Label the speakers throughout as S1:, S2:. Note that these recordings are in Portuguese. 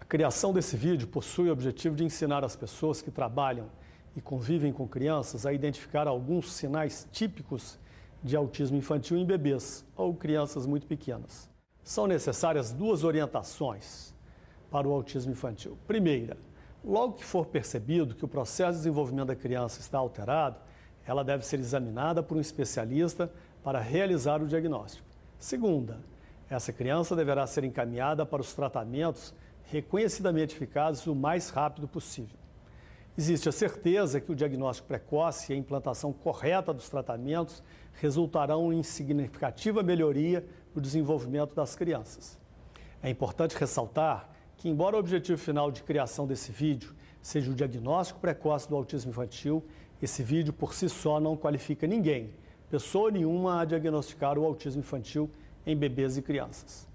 S1: criação desse vídeo possui o objetivo de ensinar as pessoas que trabalham e convivem com crianças a identificar alguns sinais típicos de autismo infantil em bebês ou crianças muito pequenas. São necessárias duas orientações para o autismo infantil. Primeira, logo que for percebido que o processo de desenvolvimento da criança está alterado, ela deve ser examinada por um especialista para realizar o diagnóstico. Segunda, essa criança deverá ser encaminhada para os tratamentos reconhecidamente eficazes o mais rápido possível. Existe a certeza que o diagnóstico precoce e a implantação correta dos tratamentos resultarão em significativa melhoria no desenvolvimento das crianças. É importante ressaltar que, embora o objetivo final de criação desse vídeo seja o diagnóstico precoce do autismo infantil, esse vídeo por si só não qualifica ninguém, pessoa nenhuma, a diagnosticar o autismo infantil em bebês e crianças.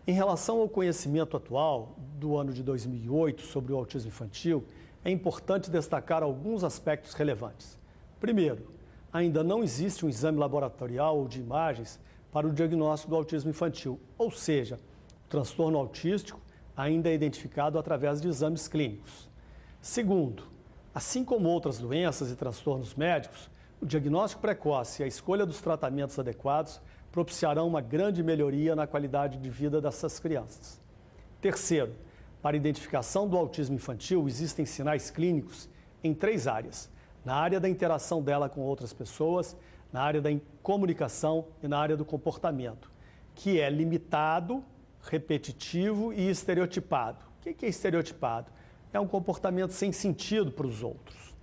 S1: Em relação ao conhecimento atual do ano de 2008 sobre o autismo infantil, é importante destacar alguns aspectos relevantes. Primeiro, ainda não existe um exame laboratorial ou de imagens para o diagnóstico do autismo infantil, ou seja, o transtorno autístico ainda é identificado através de exames clínicos. Segundo, assim como outras doenças e transtornos médicos, o diagnóstico precoce e a escolha dos tratamentos adequados propiciarão uma grande melhoria na qualidade de vida dessas crianças. Terceiro, para a identificação do autismo infantil, existem sinais clínicos em 3 áreas: na área da interação dela com outras pessoas, na área da comunicação e na área do comportamento, que é limitado, repetitivo e estereotipado. O que é estereotipado? É um comportamento sem sentido para os outros.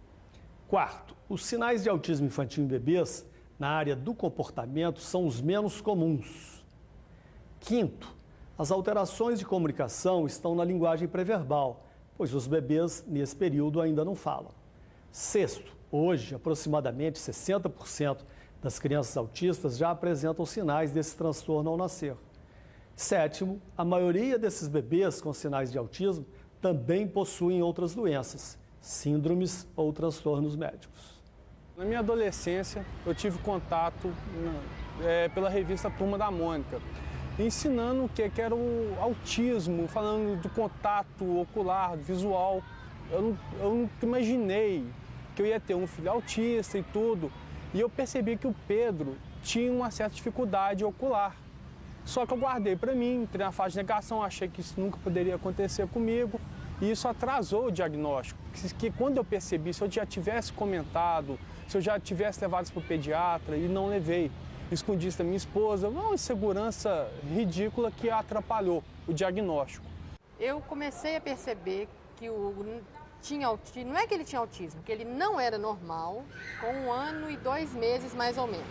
S1: Quarto, os sinais de autismo infantil em bebês na área do comportamento são os menos comuns. Quinto, as alterações de comunicação estão na linguagem pré-verbal, pois os bebês nesse período ainda não falam. Sexto, hoje aproximadamente 60% das crianças autistas já apresentam sinais desse transtorno ao nascer. Sétimo, a maioria desses bebês com sinais de autismo também possuem outras doenças, síndromes ou transtornos médicos.
S2: Na minha adolescência, eu tive contato pela revista Turma da Mônica, ensinando o que era o autismo, falando do contato ocular, visual. Eu nunca imaginei que eu ia ter um filho autista e tudo, e eu percebi que o Pedro tinha uma certa dificuldade ocular. Só que eu guardei para mim, entrei na fase de negação, achei que isso nunca poderia acontecer comigo, e isso atrasou o diagnóstico. Que quando eu percebi, se eu já tivesse comentado, se eu já tivesse levado isso para o pediatra e não levei, escondi isso da minha esposa, uma insegurança ridícula que atrapalhou o diagnóstico.
S3: Eu comecei a perceber que tinha autismo, não é que ele tinha autismo, que ele não era normal, com 1 ano e 2 meses mais ou menos.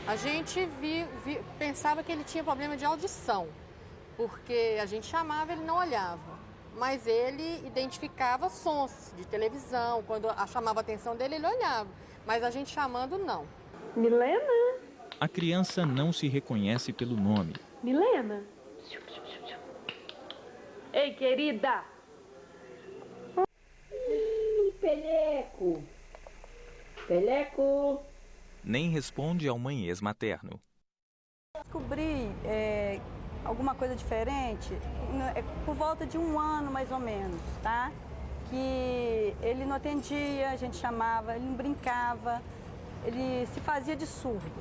S3: A gente pensava que ele tinha problema de audição, porque a gente chamava, ele não olhava. Mas ele identificava sons de televisão, quando chamava a atenção dele, ele olhava. Mas a gente chamando, não.
S4: Milena?
S5: A criança não se reconhece pelo nome.
S4: Milena? Ei, querida!
S6: Peleco! Peleco!
S5: Nem responde ao manhês materno.
S7: Descobri alguma coisa diferente por volta de 1 ano, mais ou menos, tá? Que ele não atendia, a gente chamava, ele não brincava, ele se fazia de surdo.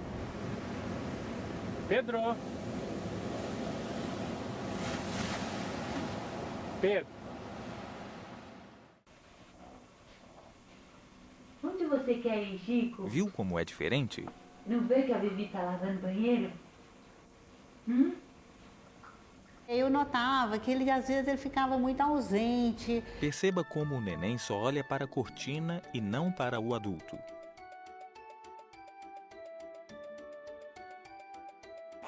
S2: Pedro! Pedro!
S6: Onde você quer ir, Chico?
S5: Viu como é diferente?
S6: Não vê que a Bibi tá lavando banheiro?
S8: Eu notava que ele, às vezes, ele ficava muito ausente.
S5: Perceba como o neném só olha para a cortina e não para o adulto.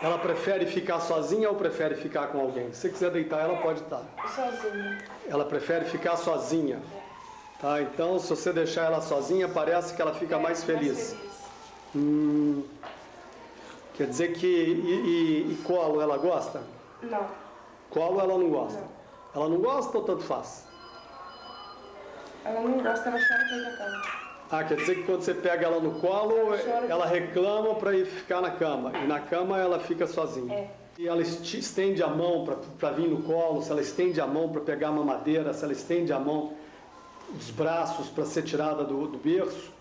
S1: Ela prefere ficar sozinha ou prefere ficar com alguém? Se você quiser deitar, ela pode estar.
S4: Sozinha.
S1: Ela prefere ficar sozinha. Tá, então, se você deixar ela sozinha, parece que ela fica mais feliz. Quer dizer que... E colo, ela gosta?
S4: Não.
S1: Colo, ela não gosta?
S4: Não.
S1: Ela não gosta ou tanto faz?
S4: Ela não gosta, ela chora pra ir na cama.
S1: Ah, quer dizer que quando você pega ela no colo, ela reclama para ir ficar na cama. E na cama ela fica sozinha.
S4: É.
S1: Se ela estende a mão para vir no colo, se ela estende a mão para pegar a mamadeira, se ela estende a mão, os braços para ser tirada do berço,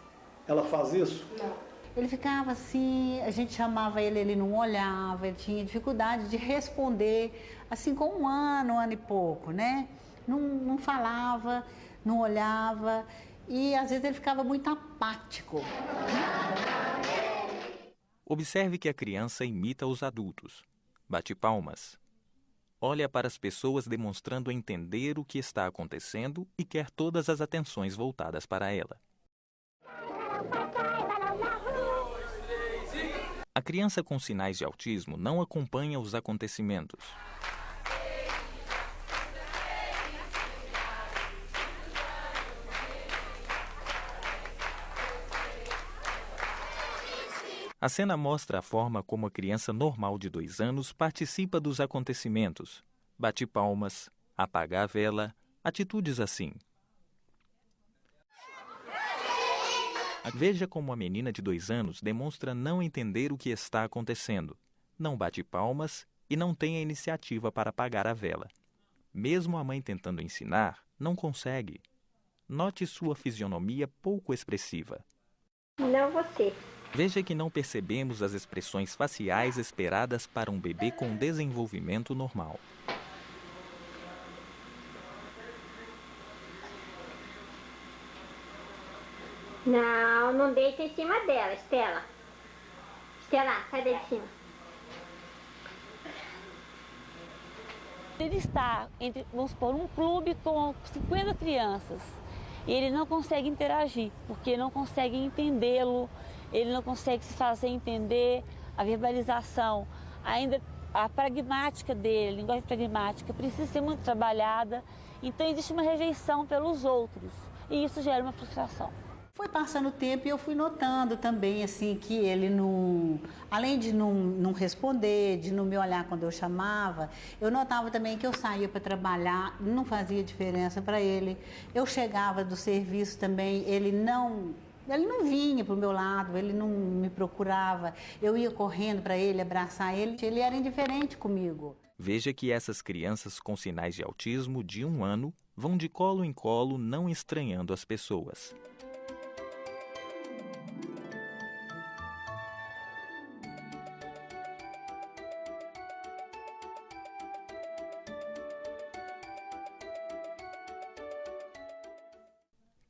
S1: ela faz isso?
S8: Não. Ele ficava assim, a gente chamava ele não olhava, ele tinha dificuldade de responder, assim com um ano e pouco, né? Não falava, não olhava e às vezes ele ficava muito apático.
S5: Observe que a criança imita os adultos. Bate palmas. Olha para as pessoas demonstrando entender o que está acontecendo e quer todas as atenções voltadas para ela. A criança com sinais de autismo não acompanha os acontecimentos. A cena mostra a forma como a criança normal de 2 anos participa dos acontecimentos. Bate palmas, apaga a vela, atitudes assim. Veja como a menina de 2 anos demonstra não entender o que está acontecendo. Não bate palmas e não tem a iniciativa para apagar a vela. Mesmo a mãe tentando ensinar, não consegue. Note sua fisionomia pouco expressiva.
S6: Não você.
S5: Veja que não percebemos as expressões faciais esperadas para um bebê com desenvolvimento normal.
S6: Não deita em cima dela, Estela. Estela, sai daí de cima.
S9: Ele está entre, vamos supor, um clube com 50 crianças e ele não consegue interagir, porque não consegue entendê-lo, ele não consegue se fazer entender, a verbalização, ainda a pragmática dele, a linguagem pragmática precisa ser muito trabalhada, então existe uma rejeição pelos outros e isso gera uma frustração.
S8: Foi passando o tempo e eu fui notando também, assim, que ele não... Além de não responder, de não me olhar quando eu chamava, eu notava também que eu saía para trabalhar, não fazia diferença para ele. Eu chegava do serviço também, ele não vinha para o meu lado, ele não me procurava. Eu ia correndo para ele, abraçar ele era indiferente comigo.
S5: Veja que essas crianças com sinais de autismo de 1 ano vão de colo em colo, não estranhando as pessoas.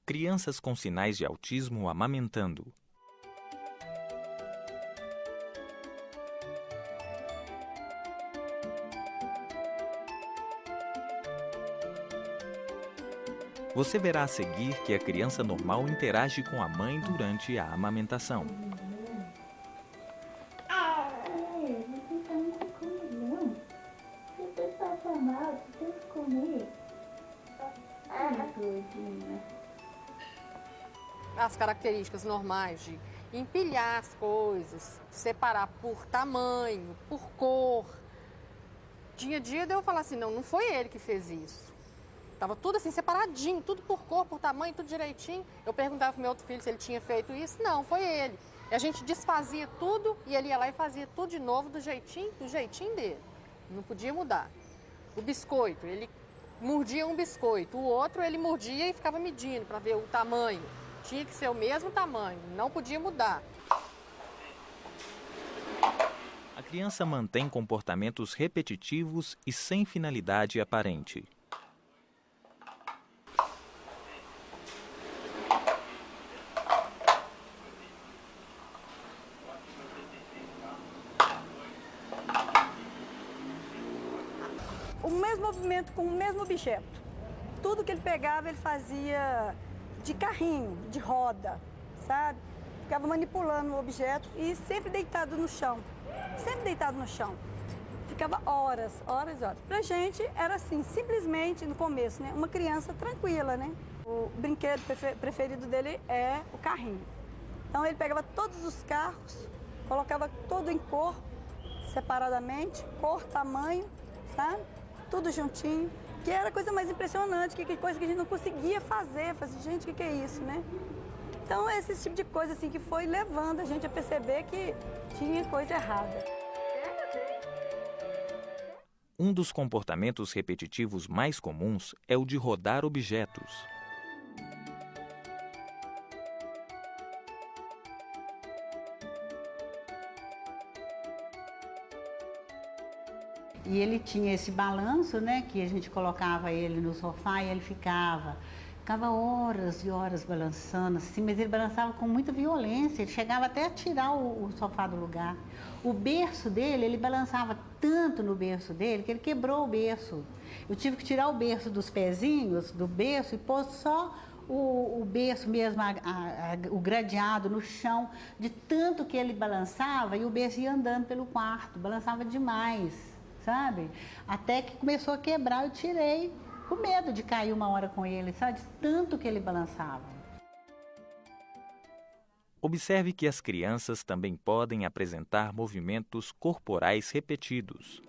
S5: Crianças com sinais de autismo amamentando. Você verá a seguir que a criança normal interage com a mãe durante a amamentação.
S3: As características normais de empilhar as coisas, separar por tamanho, por cor. Tinha dia de eu falar assim, não foi ele que fez isso. Tava tudo assim separadinho, tudo por cor, por tamanho, tudo direitinho. Eu perguntava pro meu outro filho se ele tinha feito isso. Não, foi ele. E a gente desfazia tudo e ele ia lá e fazia tudo de novo do jeitinho dele. Não podia mudar. O biscoito, ele mordia um biscoito. O outro ele mordia e ficava medindo para ver o tamanho. Tinha que ser o mesmo tamanho, não podia mudar.
S5: A criança mantém comportamentos repetitivos e sem finalidade aparente.
S7: O mesmo movimento com o mesmo objeto. Tudo que ele pegava, ele fazia de carrinho, de roda, sabe? Ficava manipulando o objeto e sempre deitado no chão. Sempre deitado no chão. Ficava horas. Pra gente era assim, simplesmente no começo, né? Uma criança tranquila, né? O brinquedo preferido dele é o carrinho. Então ele pegava todos os carros, colocava todo em cor, separadamente, cor, tamanho, sabe? Tudo juntinho. Que era a coisa mais impressionante, que coisa que a gente não conseguia fazer. Gente, o que é isso, né? Então, esse tipo de coisa assim que foi levando a gente a perceber que tinha coisa errada.
S5: Um dos comportamentos repetitivos mais comuns é o de rodar objetos.
S8: E ele tinha esse balanço, né, que a gente colocava ele no sofá e ele ficava horas e horas balançando, assim, mas ele balançava com muita violência, ele chegava até a tirar o sofá do lugar. O berço dele, ele balançava tanto no berço dele que ele quebrou o berço. Eu tive que tirar o berço dos pezinhos, do berço, e pôr só o berço mesmo, o gradeado no chão, de tanto que ele balançava, e o berço ia andando pelo quarto, balançava demais, sabe? Até que começou a quebrar, eu tirei, com medo de cair uma hora com ele, sabe? De tanto que ele balançava.
S5: Observe que as crianças também podem apresentar movimentos corporais repetidos.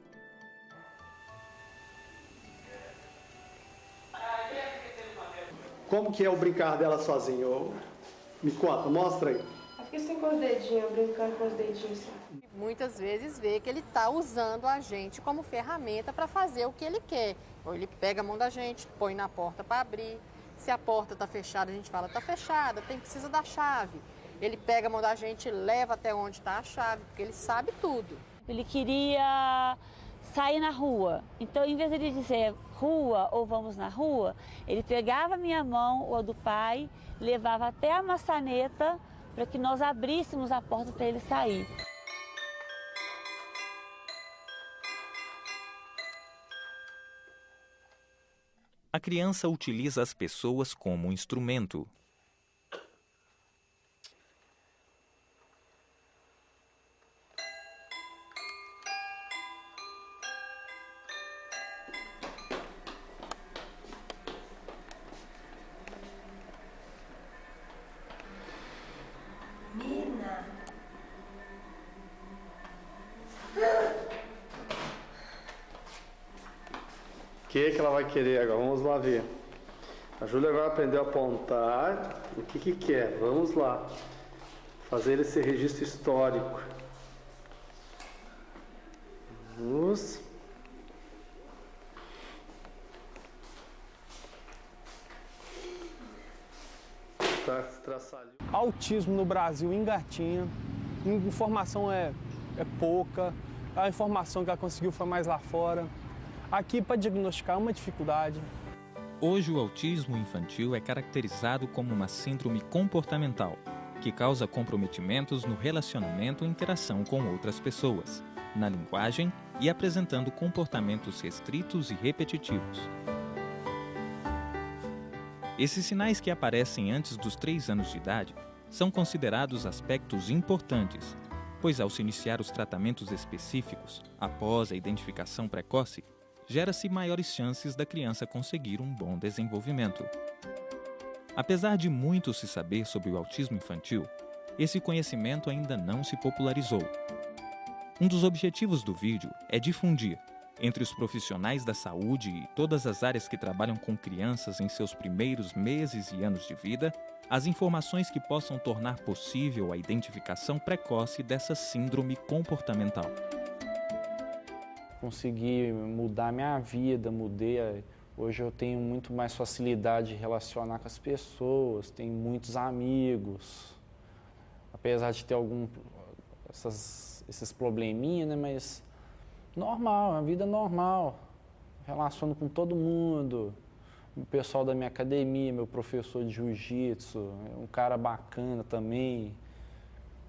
S1: Como que é o brincar dela sozinho? Me conta, mostra aí.
S4: Acho que assim com os dedinhos, brincando com os dedinhos. Assim.
S3: Muitas vezes vê que ele está usando a gente como ferramenta para fazer o que ele quer. Ou ele pega a mão da gente, põe na porta para abrir. Se a porta está fechada, a gente fala, está fechada, precisa da chave. Ele pega a mão da gente e leva até onde está a chave, porque ele sabe tudo.
S9: Ele queria sair na rua. Então, em vez de ele dizer rua ou vamos na rua, ele pegava a minha mão ou a do pai, levava até a maçaneta para que nós abríssemos a porta para ele sair.
S5: A criança utiliza as pessoas como instrumento.
S1: O que ela vai querer agora? Vamos lá ver. A Júlia agora aprendeu a apontar. O que quer? Vamos lá. Fazer esse registro histórico. Vamos.
S2: Autismo no Brasil engatinha. A informação é pouca. A informação que ela conseguiu foi mais lá fora. Aqui, para diagnosticar, é uma dificuldade.
S5: Hoje, o autismo infantil é caracterizado como uma síndrome comportamental, que causa comprometimentos no relacionamento e interação com outras pessoas, na linguagem e apresentando comportamentos restritos e repetitivos. Esses sinais que aparecem antes dos 3 anos de idade são considerados aspectos importantes, pois ao se iniciar os tratamentos específicos, após a identificação precoce, gera-se maiores chances da criança conseguir um bom desenvolvimento. Apesar de muito se saber sobre o autismo infantil, esse conhecimento ainda não se popularizou. Um dos objetivos do vídeo é difundir, entre os profissionais da saúde e todas as áreas que trabalham com crianças em seus primeiros meses e anos de vida, as informações que possam tornar possível a identificação precoce dessa síndrome comportamental.
S10: Consegui mudar minha vida, hoje eu tenho muito mais facilidade de relacionar com as pessoas, tenho muitos amigos, apesar de ter esses probleminhas, né, mas normal, uma vida normal, relaciono com todo mundo, o pessoal da minha academia, meu professor de jiu-jitsu, um cara bacana também,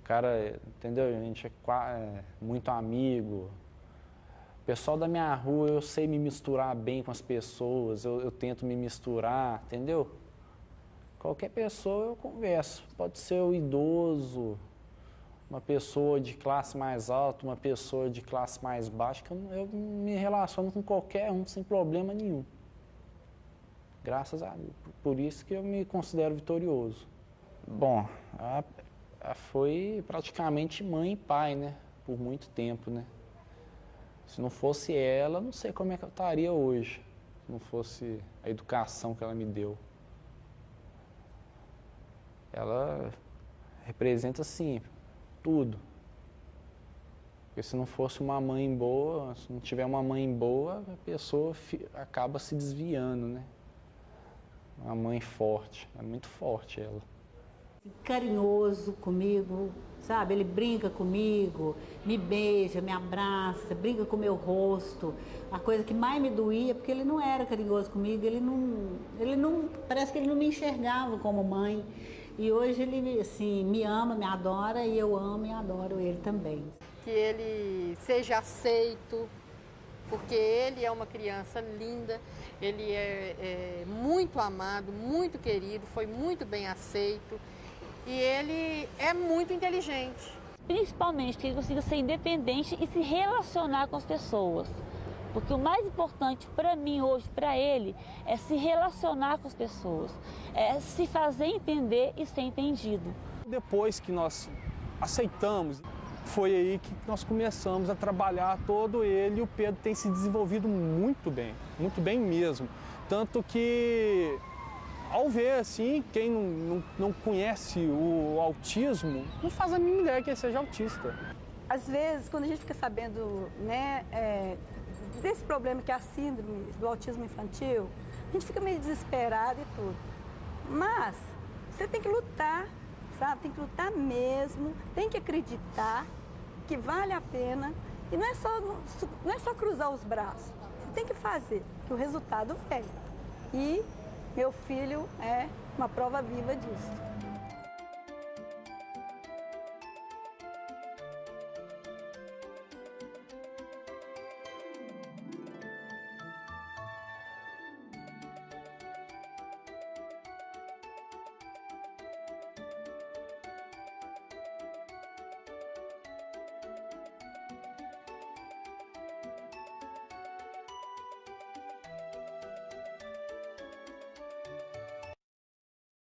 S10: cara, entendeu? A gente é muito amigo. O pessoal da minha rua, eu sei me misturar bem com as pessoas, eu tento me misturar, entendeu? Qualquer pessoa eu converso, pode ser o idoso, uma pessoa de classe mais alta, uma pessoa de classe mais baixa, que eu me relaciono com qualquer um sem problema nenhum. Graças a Deus, por isso que eu me considero vitorioso. Bom, foi praticamente mãe e pai, né? Por muito tempo, né? Se não fosse ela, não sei como é que eu estaria hoje. Se não fosse a educação que ela me deu. Ela representa, assim, tudo. Porque se não fosse uma mãe boa, se não tiver uma mãe boa, a pessoa acaba se desviando, né? Uma mãe forte, é muito forte ela.
S8: Carinhoso comigo, sabe? Ele brinca comigo, me beija, me abraça, brinca com o meu rosto. A coisa que mais me doía, porque ele não era carinhoso comigo, ele não, parece que ele não me enxergava como mãe. E hoje ele, assim, me ama, me adora e eu amo e adoro ele também.
S3: Que ele seja aceito, porque ele é uma criança linda, ele é muito amado, muito querido, foi muito bem aceito e ele é muito inteligente.
S9: Principalmente que ele consiga ser independente e se relacionar com as pessoas. Porque o mais importante para mim hoje, para ele, é se relacionar com as pessoas, é se fazer entender e ser entendido.
S2: Depois que nós aceitamos, foi aí que nós começamos a trabalhar todo ele e o Pedro tem se desenvolvido muito bem mesmo. Tanto que, ao ver assim, quem não conhece o autismo, não faz a mínima ideia que ele seja autista.
S7: Às vezes, quando a gente fica sabendo, né, desse problema que é a síndrome do autismo infantil, a gente fica meio desesperado e tudo. Mas você tem que lutar, sabe? Tem que lutar mesmo, tem que acreditar que vale a pena. E não é só cruzar os braços, você tem que fazer, que o resultado vem. E meu filho é uma prova viva disso.